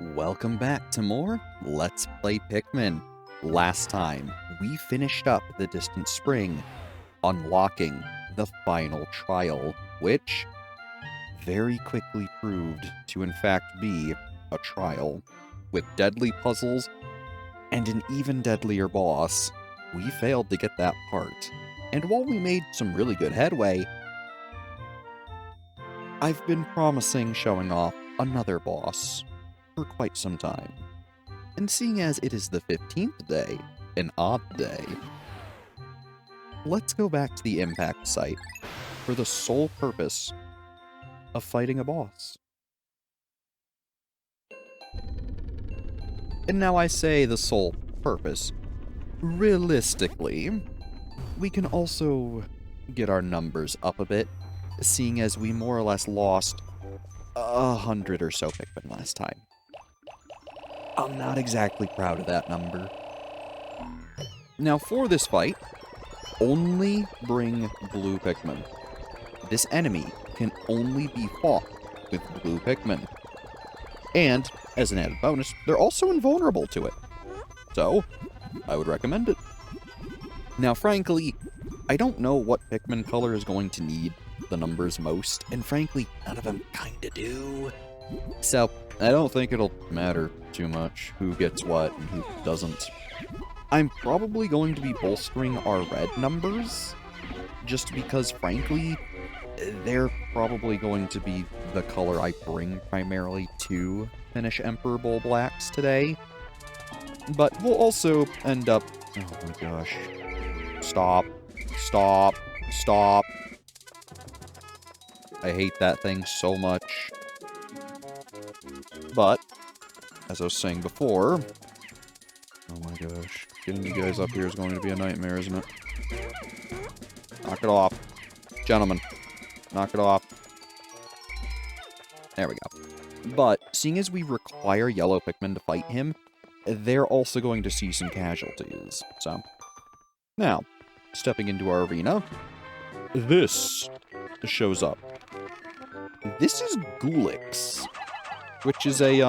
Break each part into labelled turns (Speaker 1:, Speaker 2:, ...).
Speaker 1: Welcome back to more Let's Play Pikmin. Last time, we finished up the Distant Spring, unlocking the final trial, which very quickly proved to in fact be a trial. With deadly puzzles and an even deadlier boss, we failed to get that part. And while we made some really good headway, I've been promising showing off another boss for quite some time. And seeing as it is the 15th day, an odd day, let's go back to the impact site for the sole purpose of fighting a boss. And now I say the sole purpose. Realistically, we can also get our numbers up a bit, seeing as we more or less lost 100 or so Pikmin last time. I'm not exactly proud of that number. Now for this fight, only bring blue Pikmin. This enemy can only be fought with blue Pikmin. And, as an added bonus, they're also invulnerable to it. So, I would recommend it. Now frankly, I don't know what Pikmin color is going to need the numbers most, and frankly, none of them kinda do. So, I don't think it'll matter too much who gets what and who doesn't. I'm probably going to be bolstering our red numbers, just because, frankly, they're probably going to be the color I bring primarily to finish Emperor Bulblax today. But we'll also end up... Oh my gosh. Stop. Stop. Stop. I hate that thing so much. But, as I was saying before... Oh my gosh. Getting you guys up here is going to be a nightmare, isn't it? Knock it off. Gentlemen. Knock it off. There we go. But, seeing as we require yellow Pikmin to fight him, they're also going to see some casualties. So, now, stepping into our arena, this shows up. This is Gulix, which is a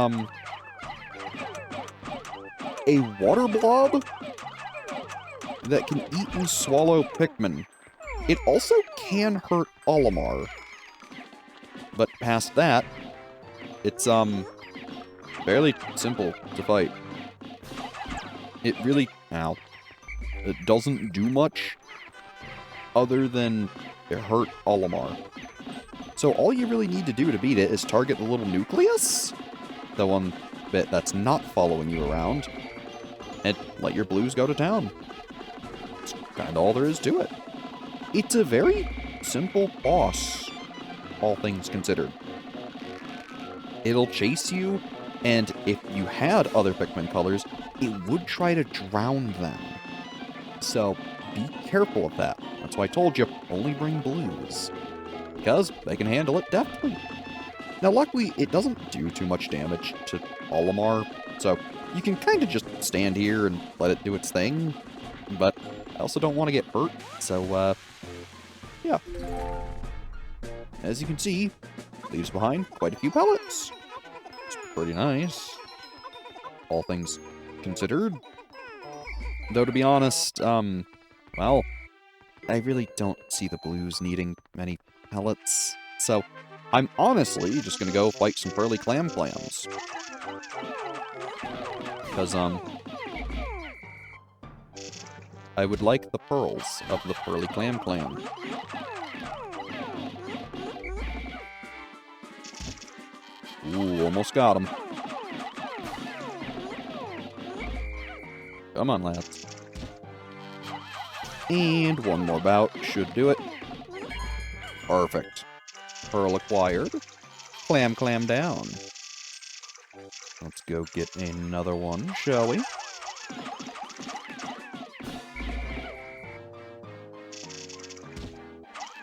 Speaker 1: water blob that can eat and swallow Pikmin. It also can hurt Olimar. But past that, it's fairly simple to fight. It really, it doesn't do much other than it hurt Olimar. So all you really need to do to beat it is target the little nucleus, the one bit that's not following you around, and let your blues go to town. That's kind of all there is to it. It's a very simple boss, all things considered. It'll chase you, and if you had other Pikmin colors, it would try to drown them. So be careful of that. That's why I told you, only bring blues, because they can handle it deftly. Now luckily, it doesn't do too much damage to Olimar, so you can kind of just stand here and let it do its thing, but I also don't want to get hurt, so yeah. As you can see, leaves behind quite a few pellets. It's pretty nice, all things considered. Though to be honest, well, I really don't see the blues needing many pellets, so I'm honestly just gonna go fight some pearly clams. Because, I would like the pearls of the pearly clam. Ooh, almost got him. Come on, lads. And one more bout should do it. Perfect. Pearl acquired. Clam down. Let's go get another one, shall we?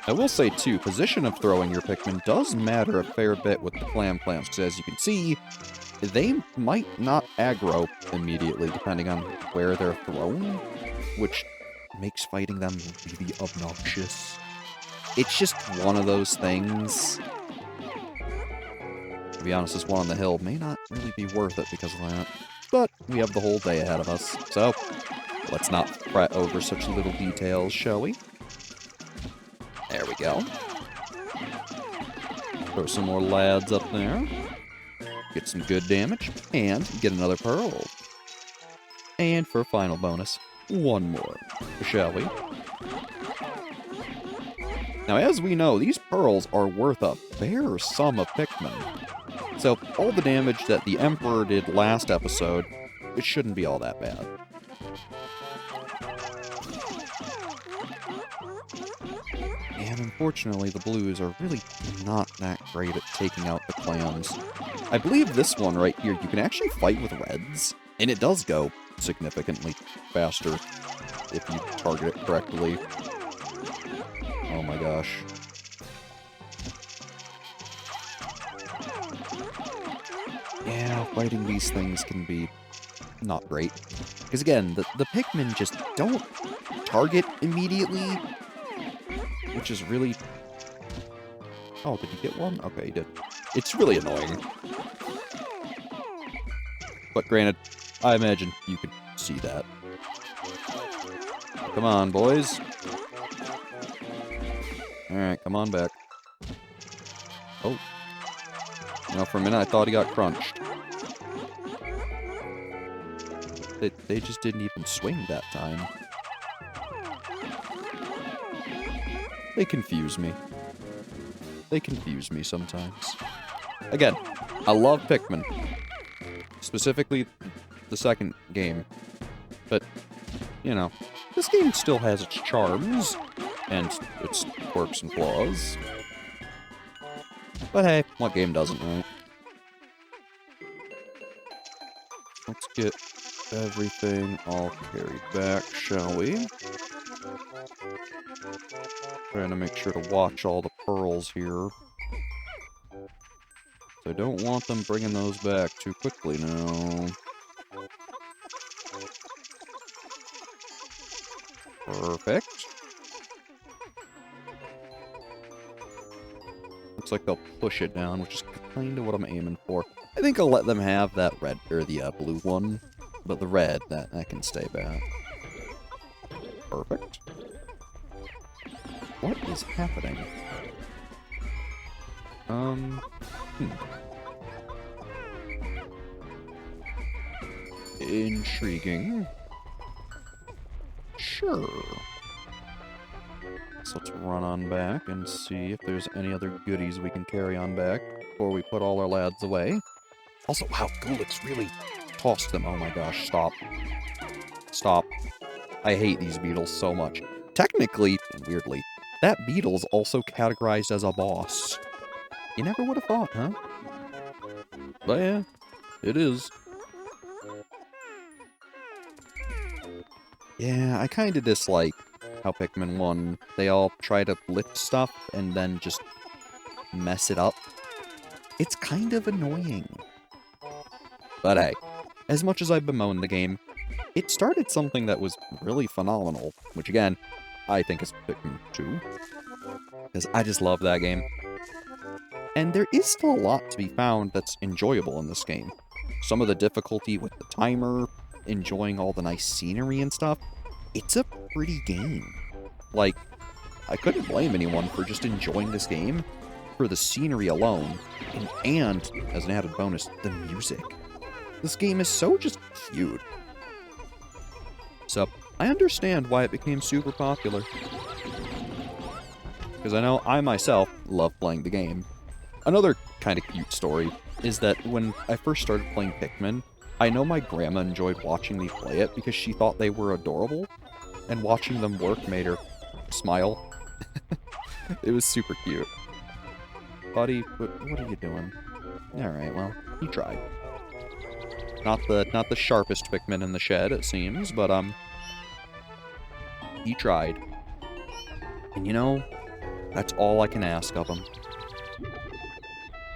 Speaker 1: I will say, too, position of throwing your Pikmin does matter a fair bit with the clams, because as you can see, they might not aggro immediately, depending on where they're thrown, which makes fighting them really obnoxious. It's just one of those things. To be honest, this one on the hill may not really be worth it because of that. But we have the whole day ahead of us, so let's not fret over such little details, shall we? There we go. Throw some more lads up there. Get some good damage, and get another pearl. And for a final bonus, one more, shall we? Now, as we know, these pearls are worth a fair sum of Pikmin. So, all the damage that the Emperor did last episode, it shouldn't be all that bad. And unfortunately, the blues are really not that great at taking out the clams. I believe this one right here, you can actually fight with reds, and it does go significantly faster if you target it correctly. Oh my gosh. Yeah, fighting these things can be not great. Because again, the Pikmin just don't target immediately, which is really... Oh, did you get one? Okay, you did. It's really annoying. But granted, I imagine you could see that. Come on, boys. Alright, come on back. Oh. You know, for a minute I thought he got crunched. They just didn't even swing that time. They confuse me. They confuse me sometimes. Again, I love Pikmin. Specifically, the second game. But, you know, this game still has its charms. And its quirks and flaws. But hey, what game doesn't, right? Let's get everything all carried back, shall we? Trying to make sure to watch all the pearls here. I don't want them bringing those back too quickly now. Perfect. Looks like they'll push it down, which is kind of what I'm aiming for. I think I'll let them have that red, or the blue one. But the red, that can stay back. Perfect. What is happening? Intriguing. Sure. So let's run on back and see if there's any other goodies we can carry on back before we put all our lads away. Also, wow, Bulblax really tossed them. Oh my gosh, stop. Stop. I hate these beetles so much. Technically, and weirdly, that beetle's also categorized as a boss. You never would have thought, huh? But yeah, it is. Yeah, I kind of dislike how Pikmin 1, they all try to lift stuff and then just mess it up. It's kind of annoying. But hey, as much as I bemoan the game, it started something that was really phenomenal, which again, I think is Pikmin 2. Because I just love that game. And there is still a lot to be found that's enjoyable in this game. Some of the difficulty with the timer, enjoying all the nice scenery and stuff, it's a pretty game. Like, I couldn't blame anyone for just enjoying this game for the scenery alone, and as an added bonus, the music. This game is so just cute. So, I understand why it became super popular. Because I know I myself love playing the game. Another kind of cute story is that when I first started playing Pikmin, I know my grandma enjoyed watching me play it because she thought they were adorable, and watching them work made her smile. It was super cute. Buddy, what are you doing? Alright, well, he tried. Not the sharpest Pikmin in the shed, it seems, but, he tried. And you know, that's all I can ask of him.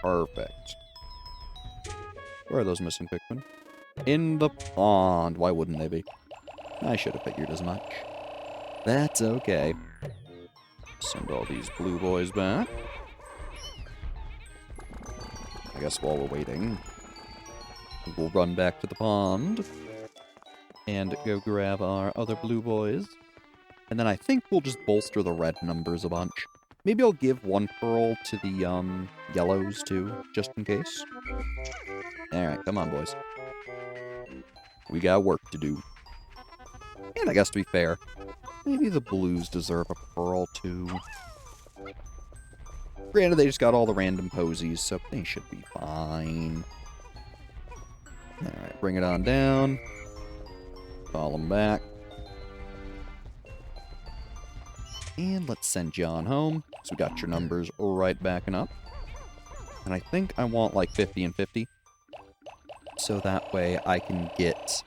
Speaker 1: Perfect. Where are those missing Pikmin? In the pond. Why wouldn't they be? I should have figured as much. That's okay. Send all these blue boys back. I guess while we're waiting, we'll run back to the pond and go grab our other blue boys. And then I think we'll just bolster the red numbers a bunch. Maybe I'll give one pearl to the yellows too, just in case. Alright, come on, boys. We got work to do. And I guess to be fair, maybe the blues deserve a pearl too. Granted, they just got all the random posies, so they should be fine. Alright, bring it on down. Call them back. And let's send you on home. So we got your numbers right backing up. And I think I want like 50 and 50. So that way I can get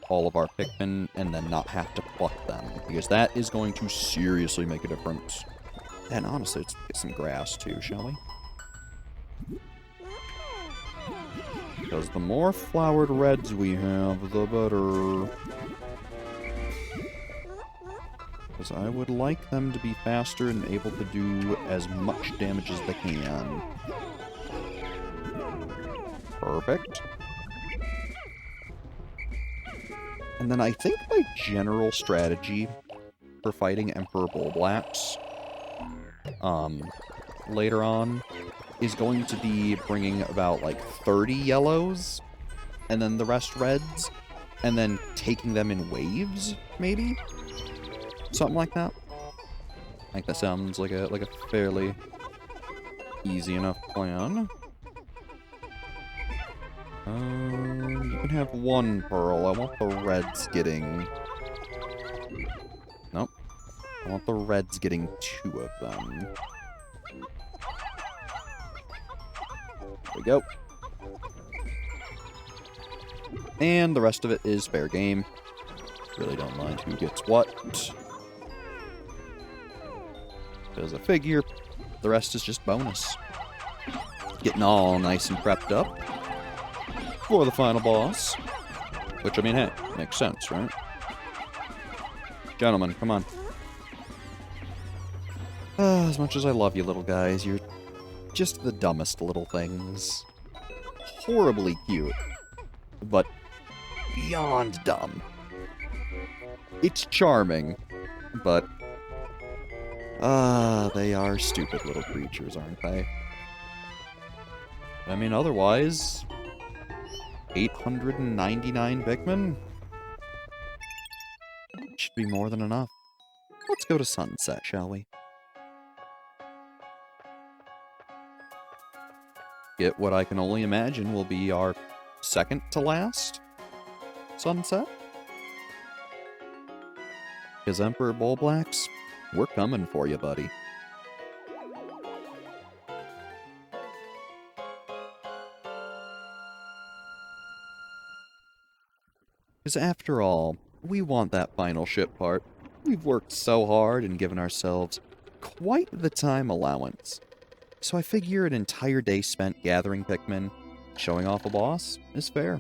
Speaker 1: all of our Pikmin and then not have to pluck them. Because that is going to seriously make a difference. And honestly, let's get some grass too, shall we? Because the more flowered reds we have, the better. Because I would like them to be faster and able to do as much damage as they can. Perfect. And then I think my general strategy for fighting Emperor Bulblax later on is going to be bringing about like 30 yellows and then the rest reds and then taking them in waves, maybe? Something like that. I think that sounds like a fairly easy enough plan. You can have one pearl. I want the reds getting... Nope. I want the reds getting 2 of them. There we go. And the rest of it is fair game. Really don't mind who gets what. Because I figure the rest is just bonus. Getting all nice and prepped up for the final boss. Which, I mean, hey, makes sense, right? Gentlemen, come on. As much as I love you little guys, you're just the dumbest little things. Horribly cute. But beyond dumb. It's charming, but... they are stupid little creatures, aren't they? I mean, otherwise... 899 Pikmin? Should be more than enough. Let's go to sunset, shall we? Get what I can only imagine will be our second to last sunset. Because Emperor Bulblax, we're coming for you, buddy. Because after all, we want that final ship part. We've worked so hard and given ourselves quite the time allowance. So I figure an entire day spent gathering Pikmin, showing off a boss, is fair.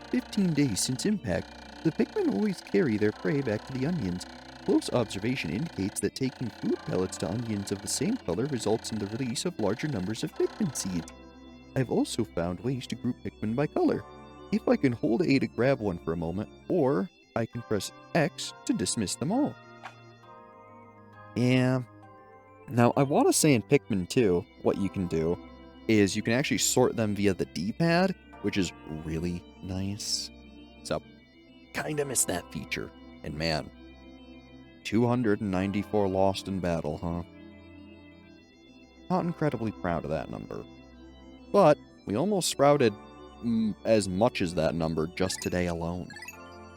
Speaker 1: 15 days since impact, the Pikmin always carry their prey back to the onions. Close observation indicates that taking food pellets to onions of the same color results in the release of larger numbers of Pikmin seeds. I've also found ways to group Pikmin by color. If I can hold A to grab one for a moment, or I can press X to dismiss them all. Yeah. Now, I want to say in Pikmin 2, what you can do is you can actually sort them via the D-pad, which is really nice. So, kinda miss that feature. And man, 294 lost in battle, huh? Not incredibly proud of that number. But, we almost sprouted as much as that number just today alone.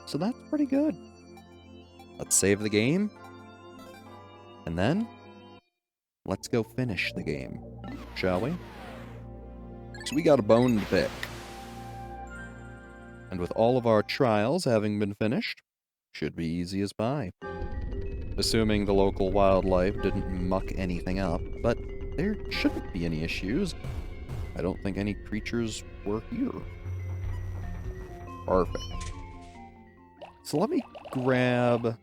Speaker 1: So that's pretty good. Let's save the game. And then, let's go finish the game, shall we? So we got a bone to pick. And with all of our trials having been finished, should be easy as pie. Assuming the local wildlife didn't muck anything up, but there shouldn't be any issues. I don't think any creatures were here. Perfect. So let me grab,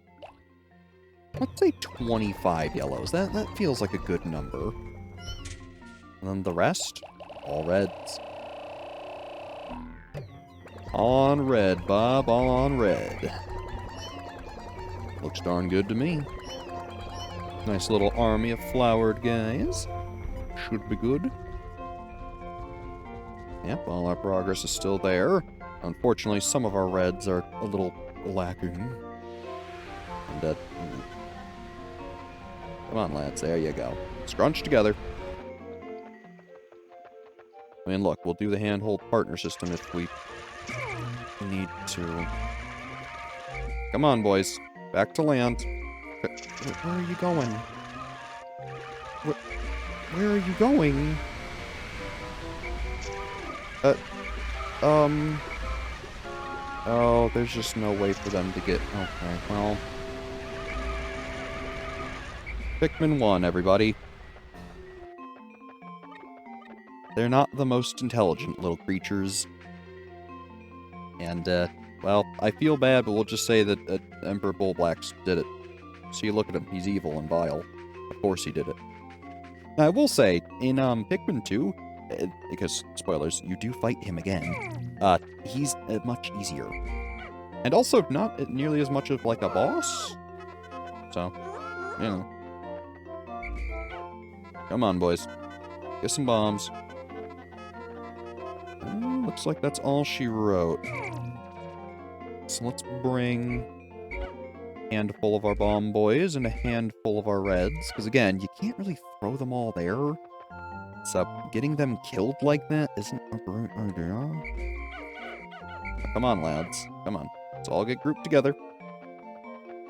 Speaker 1: let's say 25 yellows. That feels like a good number. And then the rest, All reds. On red, Bob, on red. Looks darn good to me. Nice little army of flowered guys. Should be good. Yep, all our progress is still there. Unfortunately, some of our reds are a little lacking. And, come on, lads. There you go. Scrunch together. I mean, look, we'll do the handhold partner system if we need to. Come on, boys. Back to land. Where are you going? Where are you going? Oh, there's just no way for them to get... Okay, well... Pikmin 1, everybody. They're not the most intelligent little creatures. And, well, I feel bad, but we'll just say that Emperor Bulblax did it. See, look at him. He's evil and vile. Of course he did it. Now, I will say, in Pikmin 2, because, spoilers, you do fight him again, he's much easier. And also not nearly as much of, like, a boss. So, you know. Come on, boys. Get some bombs. Looks like that's all she wrote. So let's bring a handful of our bomb boys and a handful of our reds. Because again, you can't really throw them all there. So getting them killed like that isn't a great idea. Come on, lads. Come on. Let's all get grouped together.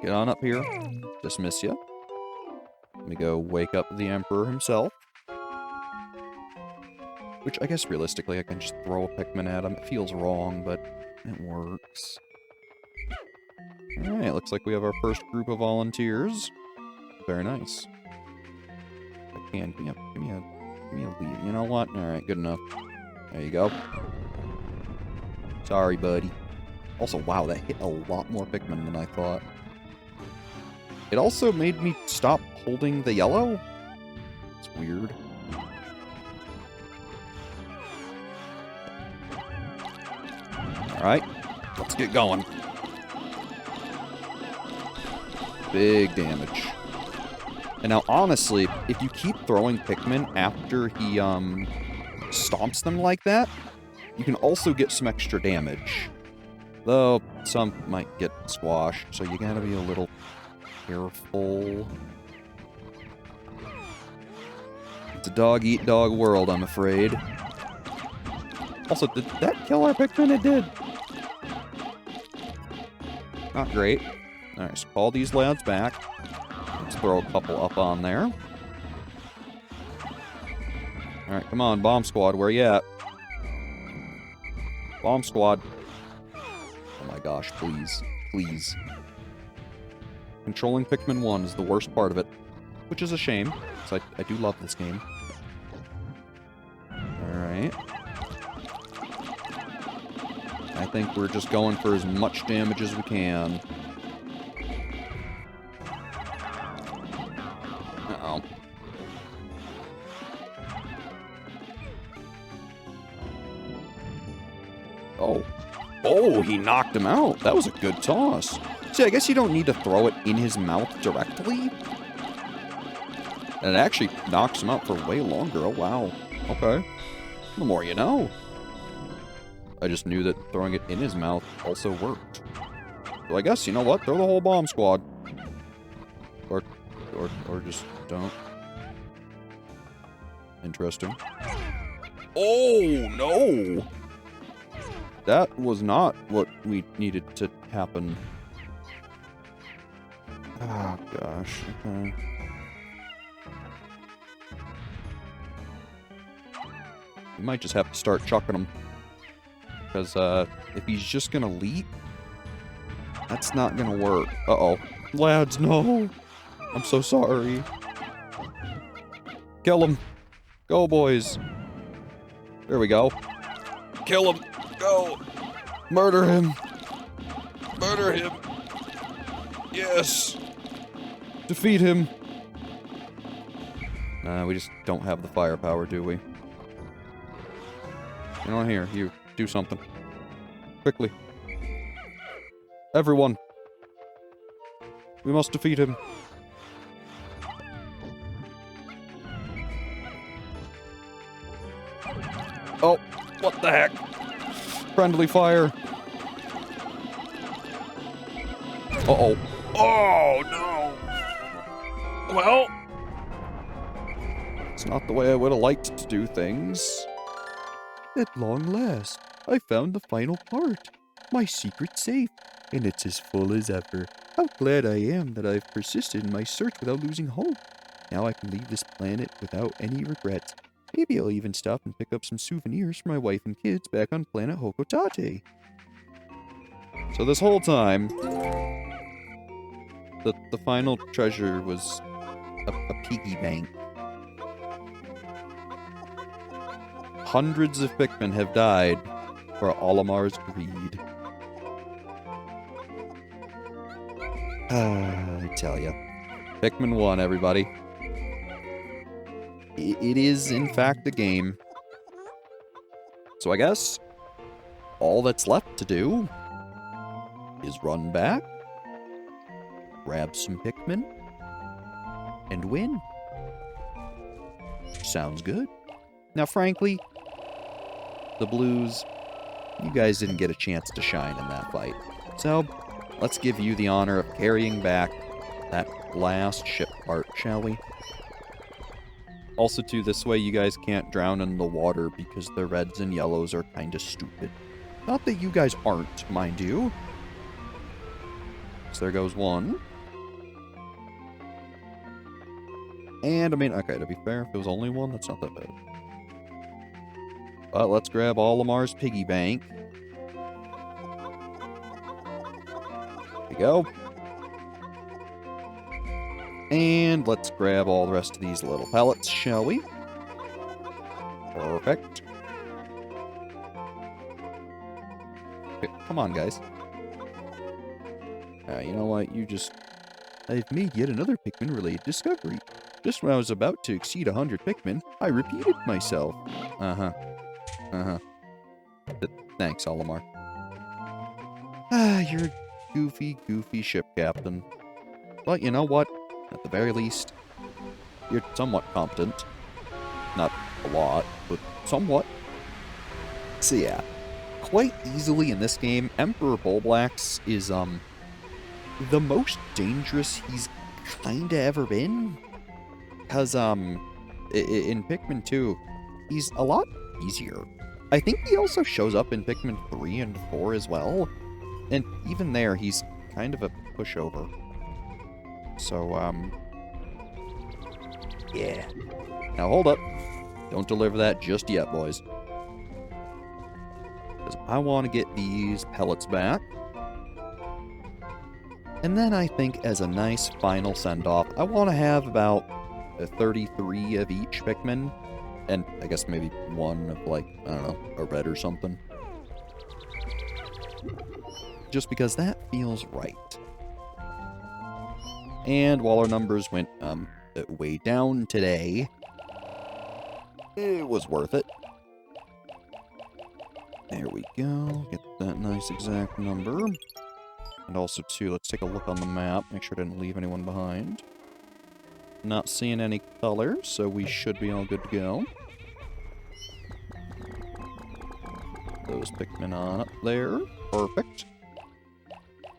Speaker 1: Get on up here. Dismiss ya. Let me go wake up the Emperor himself. Which, I guess, realistically, I can just throw a Pikmin at him. It feels wrong, but it works. Alright, looks like we have our first group of volunteers. Very nice. I can. Give me a lead. You know what? Alright, good enough. There you go. Sorry, buddy. Also, wow, that hit a lot more Pikmin than I thought. It also made me stop holding the yellow. It's weird. Alright, let's get going. Big damage. And now, honestly, if you keep throwing Pikmin after he, stomps them like that, you can also get some extra damage. Though, some might get squashed, so you gotta be a little careful. It's a dog-eat-dog world, I'm afraid. Also, did that kill our Pikmin? It did. Not great. Alright, so call these lads back. Let's throw a couple up on there. Alright, come on, Bomb Squad, where you at? Bomb Squad. Oh my gosh, please. Please. Controlling Pikmin 1 is the worst part of it. Which is a shame, because I do love this game. Alright. I think we're just going for as much damage as we can. Uh-oh. Oh. Oh, he knocked him out. That was a good toss. See, I guess you don't need to throw it in his mouth directly. And it actually knocks him out for way longer. Oh, wow. Okay. The more you know. I just knew that throwing it in his mouth also worked. So I guess, you know what? Throw the whole bomb squad. Or just don't. Interesting. Oh, no! That was not what we needed to happen. Oh, gosh. Okay. We might just have to start chucking him. Because, if he's just gonna leap, that's not gonna work. Uh-oh. Lads, no! I'm so sorry. Kill him! Go, boys! There we go. Kill him! Go! Murder him! Murder him! Yes! Defeat him! Nah, we just don't have the firepower, do we? You know, here, you do something. Quickly. Everyone. We must defeat him. Oh, what the heck? Friendly fire. Uh-oh. Oh, no. Well, it's not the way I would have liked to do things. At long last, I found the final part. My secret safe, and it's as full as ever. How glad I am that I've persisted in my search without losing hope. Now I can leave this planet without any regrets. Maybe I'll even stop and pick up some souvenirs for my wife and kids back on planet Hokotate. So this whole time, the final treasure was a piggy bank. Hundreds of Pikmin have died for Olimar's greed. I tell ya. Pikmin 1, everybody. It is, in fact, a game. So I guess all that's left to do is run back, grab some Pikmin, and win. Sounds good. Now, frankly, the Blues, you guys didn't get a chance to shine in that fight. So, let's give you the honor of carrying back that last ship part, shall we? Also, too, this way you guys can't drown in the water because the reds and yellows are kind of stupid. Not that you guys aren't, mind you. So there goes one. And, I mean, okay, to be fair, if it was only one, that's not that bad. But let's grab Olimar's piggy bank. There we go. And let's grab all the rest of these little pellets, shall we? Perfect. Okay, come on, guys. You know what? I've made yet another Pikmin-related discovery. Just when I was about to exceed 100 Pikmin, I repeated myself. Uh-huh. Uh-huh. Thanks, Olimar. You're a goofy ship captain. But you know what? At the very least, you're somewhat competent. Not a lot, but somewhat. So yeah, quite easily in this game, Emperor Bulblax is, the most dangerous he's kinda ever been. Because, in Pikmin 2, he's a lot easier. I think he also shows up in Pikmin 3 and 4 as well. And even there, he's kind of a pushover. So, yeah. Now, hold up. Don't deliver that just yet, boys. Because I want to get these pellets back. And then I think as a nice final send-off, I want to have about 33 of each Pikmin. And I guess maybe one of, like, I don't know, a red or something. Just because that feels right. And while our numbers went way down today, it was worth it. There we go. Get that nice exact number. And also, too, let's take a look on the map. Make sure I didn't leave anyone behind. Not seeing any colors, so we should be all good to go. Those Pikmin on up there. Perfect.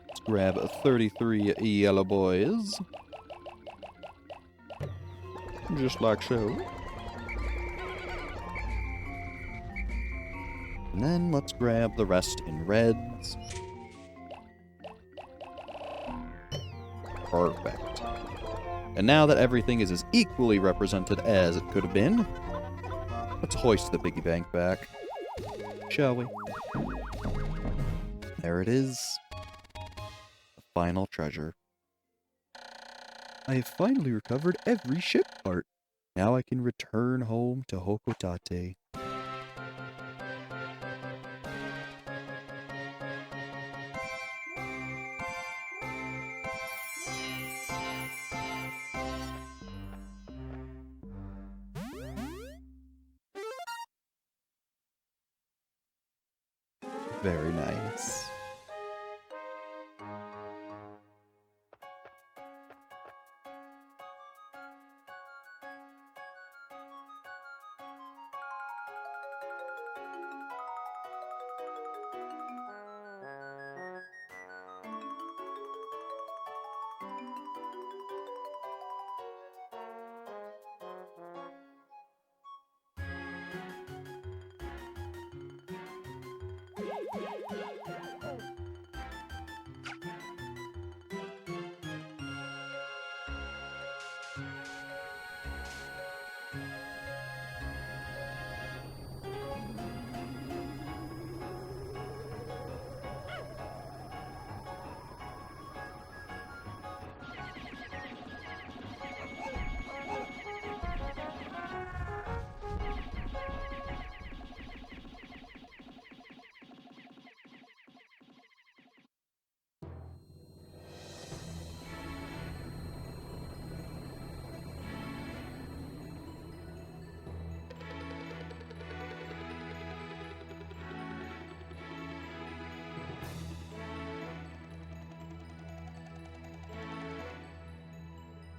Speaker 1: Let's grab 33 yellow boys. Just like so. And then let's grab the rest in reds. Perfect. And now that everything is as equally represented as it could have been, let's hoist the piggy bank back. Shall we? There it is. The final treasure. I have finally recovered every ship part. Now I can return home to Hokotate. Very nice.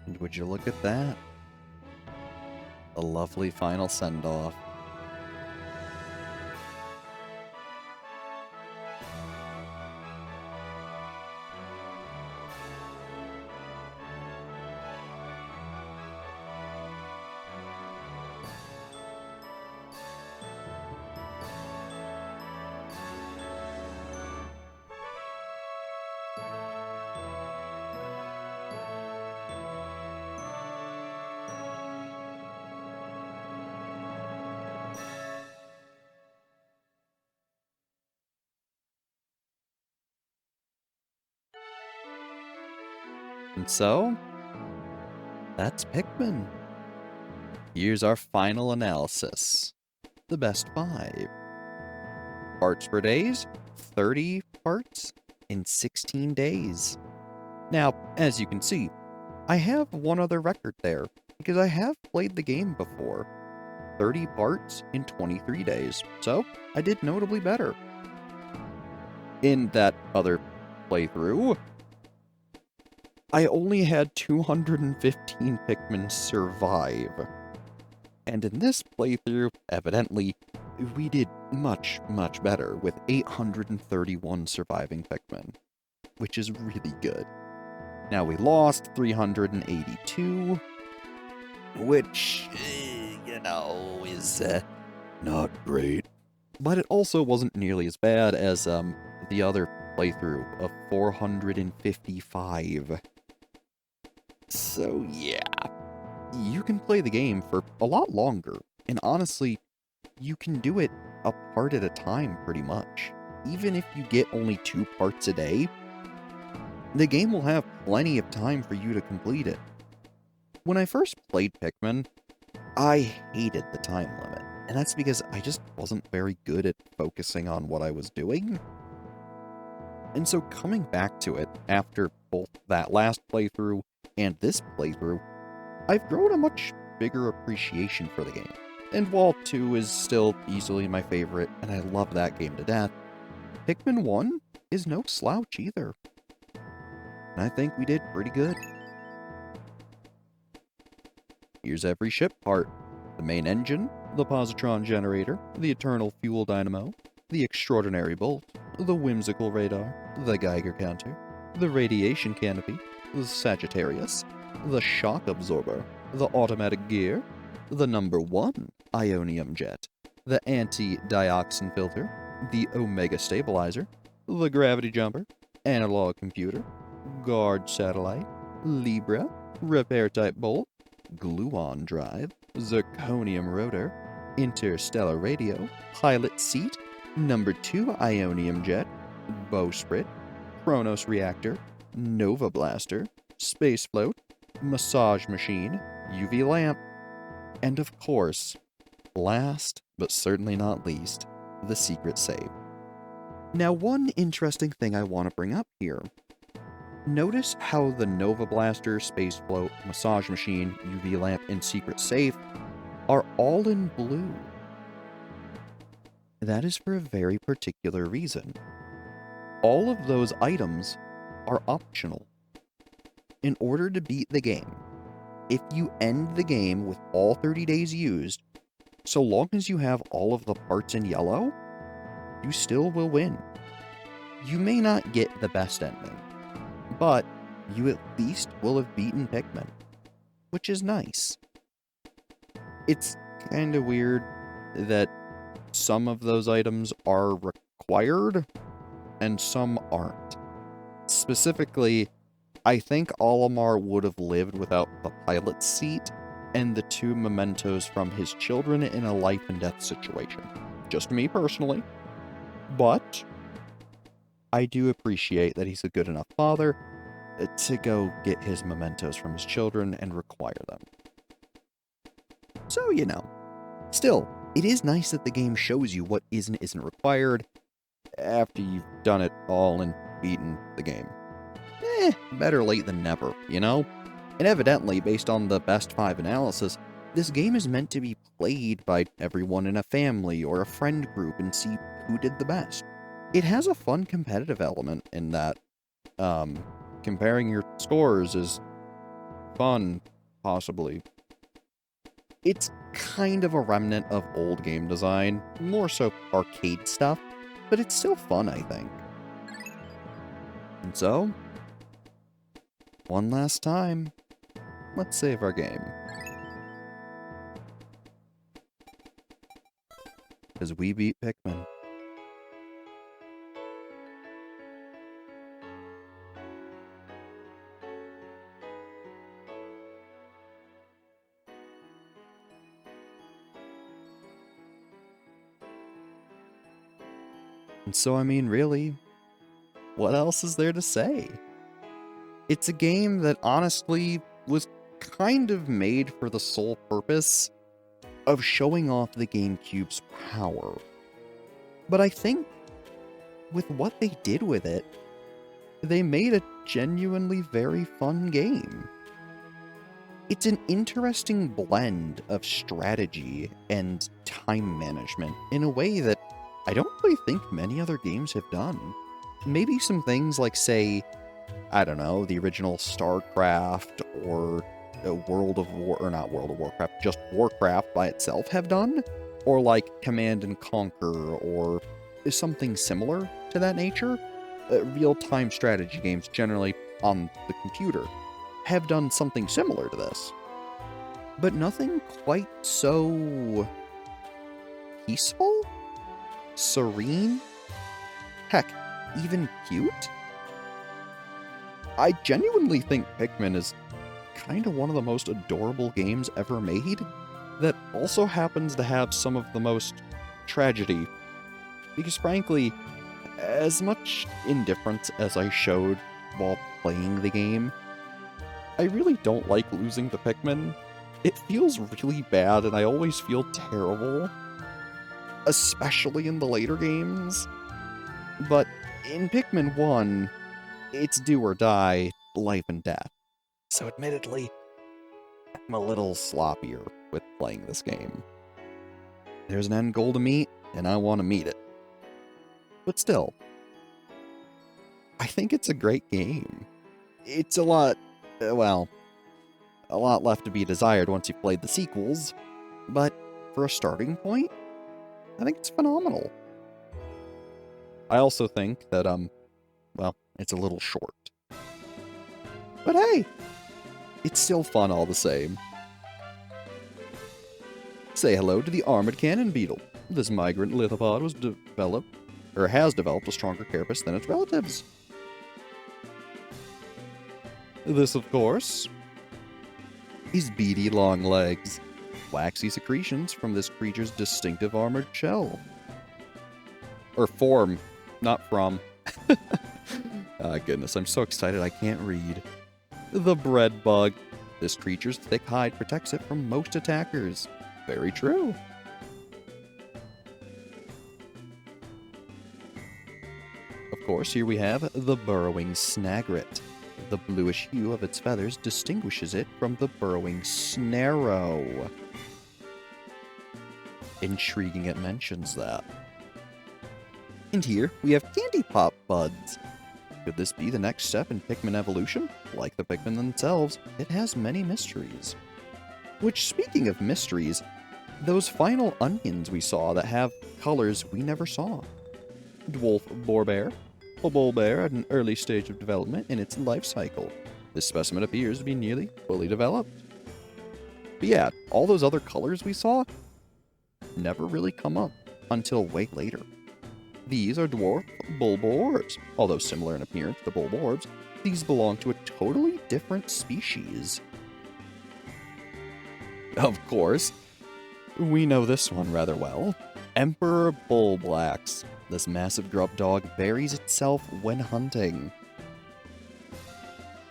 Speaker 1: And would you look at that? A lovely final send-off. And so, that's Pikmin. Here's our final analysis. The best 5. Parts per days, 30 parts in 16 days. Now, as you can see, I have one other record there, because I have played the game before. 30 parts in 23 days, so I did notably better. In that other playthrough, I only had 215 Pikmin survive. And in this playthrough, evidently, we did much, much better with 831 surviving Pikmin, which is really good. Now we lost 382, which, is not great. But it also wasn't nearly as bad as the other playthrough of 455. So yeah, you can play the game for a lot longer, and honestly, you can do it a part at a time pretty much. Even if you get only 2 parts a day, the game will have plenty of time for you to complete it. When I first played Pikmin, I hated the time limit, and that's because I just wasn't very good at focusing on what I was doing. And so coming back to it after both that last playthrough and this playthrough, I've grown a much bigger appreciation for the game. And while 2 is still easily my favorite, and I love that game to death, Pikmin 1 is no slouch either. And I think we did pretty good. Here's every ship part. The main engine, the positron generator, the eternal fuel dynamo, the extraordinary bolt, the whimsical radar, the Geiger counter, the radiation canopy, the Sagittarius, the shock absorber, the automatic gear, the number 1 ionium jet, the anti-dioxin filter, the Omega stabilizer, the gravity jumper, analog computer, guard satellite, Libra, repair type bolt, gluon drive, zirconium rotor, interstellar radio, pilot seat, number 2 ionium jet, bowsprit, Chronos reactor, Nova blaster, space float, massage machine, UV lamp, and of course, last but certainly not least, the secret save. Now, one interesting thing I want to bring up here. Notice how the Nova Blaster, Space Float, Massage Machine, UV Lamp, and Secret Safe are all in blue. That is for a very particular reason. All of those items are optional. In order to beat the game, if you end the game with all 30 days used, so long as you have all of the parts in yellow, you still will win. You may not get the best ending, but you at least will have beaten Pikmin, which is nice. It's kind of weird that some of those items are required and some aren't. Specifically, I think Olimar would have lived without the pilot's seat and the 2 mementos from his children in a life and death situation. Just me personally. But I do appreciate that he's a good enough father to go get his mementos from his children and require them. So, still, it is nice that the game shows you what is and isn't required after you've done it all and beaten the game. Better late than never, And evidently, based on the best 5 analysis, this game is meant to be played by everyone in a family or a friend group and see who did the best. It has a fun competitive element in that comparing your scores is fun, possibly. It's kind of a remnant of old game design, more so arcade stuff, but it's still fun, I think. And so, one last time, let's save our game. Because we beat Pikmin. And so, really, what else is there to say? It's a game that honestly was kind of made for the sole purpose of showing off the GameCube's power. But I think with what they did with it, they made a genuinely very fun game. It's an interesting blend of strategy and time management in a way that I don't really think many other games have done. Maybe some things like, say, I don't know, the original StarCraft or World of Warcraft, just Warcraft by itself have done, or like Command and Conquer, or something similar to that nature. Real-time strategy games, generally on the computer, have done something similar to this. But nothing quite so peaceful? Serene? Heck, even cute? I genuinely think Pikmin is kind of one of the most adorable games ever made that also happens to have some of the most tragedy. Because frankly, as much indifference as I showed while playing the game, I really don't like losing to Pikmin. It feels really bad and I always feel terrible. Especially in the later games. But in Pikmin 1, it's do or die, life and death. So admittedly, I'm a little sloppier with playing this game. There's an end goal to meet, and I want to meet it. But still, I think it's a great game. It's a lot left to be desired once you've played the sequels, but for a starting point, I think it's phenomenal. I also think that, it's a little short. But hey, it's still fun all the same. Say hello to the armored cannon beetle. This migrant lithopod has developed a stronger carapace than its relatives. This, of course, is beady long legs, waxy secretions from this creature's distinctive armored shell. Or form, not from. Ah, goodness, I'm so excited I can't read. The bread bug. This creature's thick hide protects it from most attackers. Very true. Of course, here we have the burrowing snagret. The bluish hue of its feathers distinguishes it from the burrowing snarrow. Intriguing it mentions that. And here we have Candy Pop Buds. Could this be the next step in Pikmin evolution? Like the Pikmin themselves, it has many mysteries. Which, speaking of mysteries, those final onions we saw that have colors we never saw. Dwarf Borebear, a Bulbear at an early stage of development in its life cycle. This specimen appears to be nearly fully developed. But yeah, all those other colors we saw never really come up until way later. These are dwarf Bulborbs. Although similar in appearance to Bulborbs, these belong to a totally different species. Of course, we know this one rather well. Emperor Bulblax. This massive grub dog buries itself when hunting.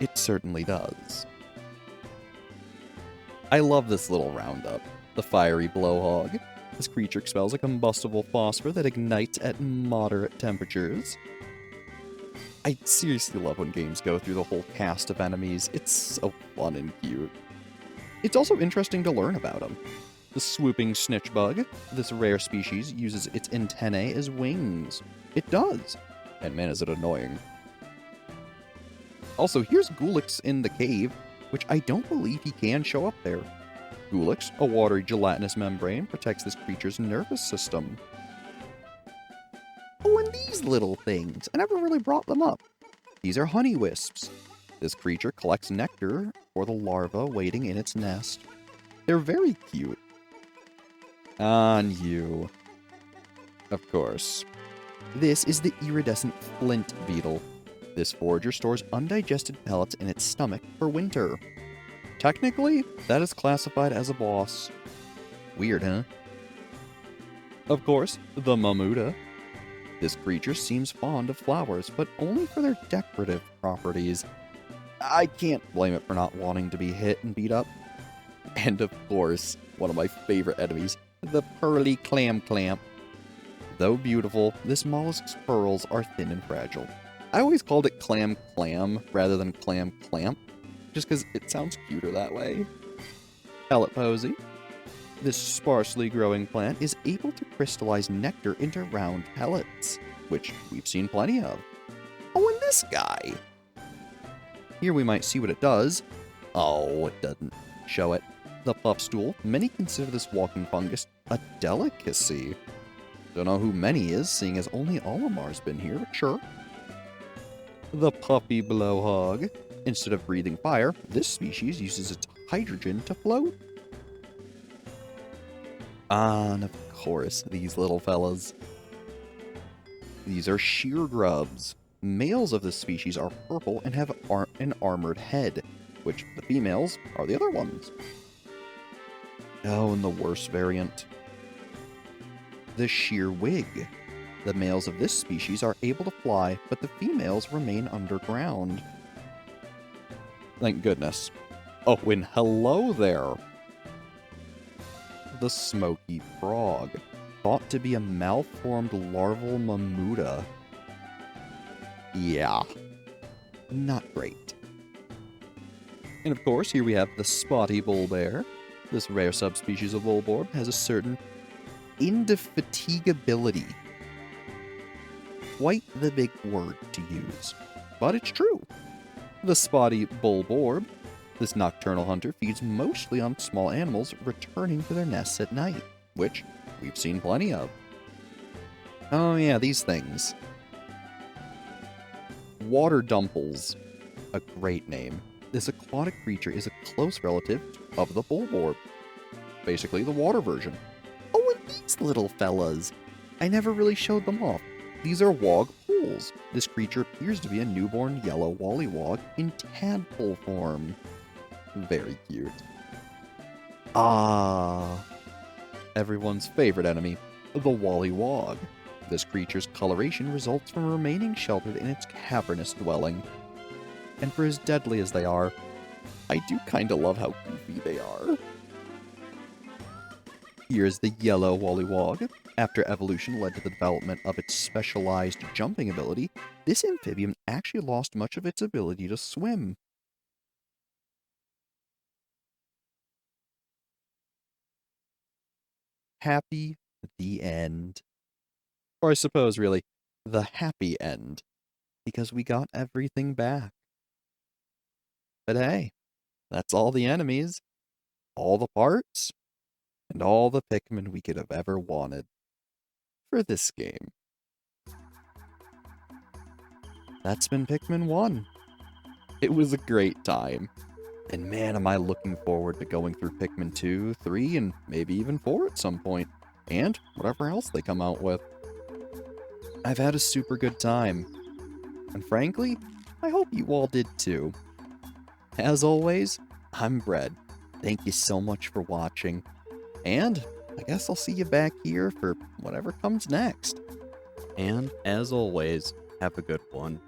Speaker 1: It certainly does. I love this little roundup. The fiery blowhog. This creature expels a combustible phosphor that ignites at moderate temperatures. I seriously love when games go through the whole cast of enemies. It's so fun and cute. It's also interesting to learn about them. The swooping snitch bug. This rare species uses its antennae as wings. It does. And man, is it annoying. Also, here's Gulix in the cave, which I don't believe he can show up there. Gulix, a watery gelatinous membrane, protects this creature's nervous system. Oh, and these little things. I never really brought them up. These are honey wisps. This creature collects nectar for the larva waiting in its nest. They're very cute. On you. Of course. This is the iridescent flint beetle. This forager stores undigested pellets in its stomach for winter. Technically, that is classified as a boss. Weird, huh? Of course, the Mamuta. This creature seems fond of flowers, but only for their decorative properties. I can't blame it for not wanting to be hit and beat up. And of course, one of my favorite enemies, the pearly clam clamp. Though beautiful, this mollusk's pearls are thin and fragile. I always called it clam clam rather than clam clamp, just because it sounds cuter that way. Pellet posy. This sparsely growing plant is able to crystallize nectar into round pellets, which we've seen plenty of. Oh, and this guy! Here we might see what it does. Oh, it doesn't show it. The puffstool. Many consider this walking fungus a delicacy. Don't know who many is, seeing as only Olimar's been here, but sure. The puffy blowhog. Instead of breathing fire, this species uses its hydrogen to float. And of course, these little fellas. These are sheer grubs. Males of this species are purple and have an armored head, which the females are the other ones. Oh, and the worst variant. The sheer wig. The males of this species are able to fly, but the females remain underground. Thank goodness. Oh, and hello there. The smoky frog. Thought to be a malformed larval Mamuta. Yeah. Not great. And of course, here we have the spotty bullbear. This rare subspecies of Bulborb has a certain indefatigability. Quite the big word to use, but it's true. The spotty Bulborb. This nocturnal hunter feeds mostly on small animals returning to their nests at night, which we've seen plenty of. Oh yeah, these things. Water Dumples. A great name. This aquatic creature is a close relative of the Bulborb. Basically the water version. Oh, and these little fellas. I never really showed them off. These are wog pools. This creature appears to be a newborn yellow wollywog in tadpole form. Very cute. Ah, everyone's favorite enemy, the wollywog. This creature's coloration results from remaining sheltered in its cavernous dwelling. And for as deadly as they are, I do kinda love how goofy they are. Here's the yellow wollywog. After evolution led to the development of its specialized jumping ability, this amphibian actually lost much of its ability to swim. Happy the end. Or I suppose, really, the happy end, because we got everything back. But hey, that's all the enemies, all the parts, and all the Pikmin we could have ever wanted for this game. That's been Pikmin 1. It was a great time. And man, am I looking forward to going through Pikmin 2, 3, and maybe even 4 at some point. And whatever else they come out with. I've had a super good time. And frankly, I hope you all did too. As always, I'm Brett. Thank you so much for watching. And I guess I'll see you back here for whatever comes next. And as always, have a good one.